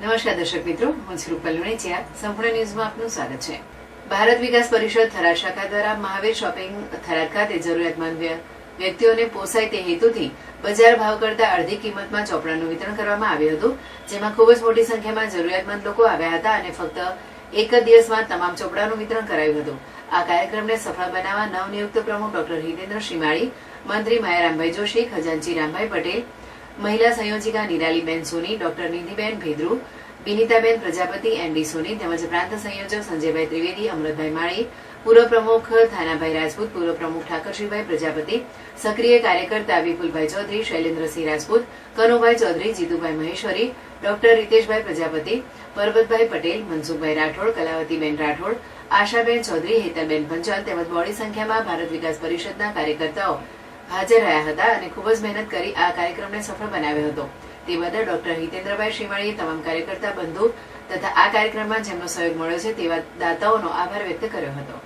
નમસ્કાર દર્શક મિત્રો, હું છું રૂપલ લુણીચિયા. સંપૂર્ણ ન્યૂઝમાં આપનું સ્વાગત છે. ભારત વિકાસ પરિષદ થરાદ શાખા દ્વારા મહાવીર શોપિંગ થરાદ ખાતે જરૂરિયાતમંદ વ્યક્તિઓને પોસાય તે હેતુથી બજાર ભાવ કરતા અડધી કિંમતમાં ચોપડાનું વિતરણ કરવામાં આવ્યું હતું, જેમાં ખૂબ જ મોટી સંખ્યામાં જરૂરિયાતમંદ લોકો આવ્યા હતા અને ફક્ત એક જ દિવસમાં તમામ ચોપડાનું વિતરણ કરાયું હતું. આ કાર્યક્રમને સફળ બનાવવા નવનિયુક્ત પ્રમુખ ડોક્ટર હિતેન્દ્ર શ્રીમાળી, મંત્રી માયારામભાઈ જોશી, ખજાનચી રામભાઈ પટેલ, મહિલા સંયોજિકા નિરાલીબેન સોની, ડોક્ટર નિધિબેન ભેદ્રુ, વિનીતાબેન પ્રજાપતિ, એમડી સોની તેમજ પ્રાંત સંયોજક સંજયભાઈ ત્રિવેદી, અમૃતભાઈ માળી, પૂર્વ પ્રમુખ થાનાભાઈ રાજપૂત, પૂર્વ પ્રમુખ ઠાકરશીભાઈ પ્રજાપતિ, સક્રિય કાર્યકર્તા વિપુલભાઈ ચૌધરી, શૈલેન્દ્રસિંહ રાજપૂત, કનુભાઈ ચૌધરી, જીતુભાઈ મહેશ્વરી, ડોક્ટર રીતેશભાઈ પ્રજાપતિ, પરબતભાઈ પટેલ, મનસુખભાઈ રાઠોડ, કલાવતીબેન રાઠોડ, આશાબેન ચૌધરી, હેતલબેન પંચાલ તેમજ બોડી સંખ્યામાં ભારત વિકાસ પરિષદના કાર્યકર્તાઓ હાજર રહ્યા હતા અને ખૂબ જ મહેનત કરી આ કાર્યક્રમને સફળ બનાવ્યો હતો. તે બદલ ડોક્ટર હિતેન્દ્રભાઈ શ્રીમાળીએ તમામ કાર્યકર્તા બંધુ તથા આ કાર્યક્રમમાં જેમનો સહયોગ મળ્યો છે તેવા દાતાઓનો આભાર વ્યક્ત કર્યો હતો.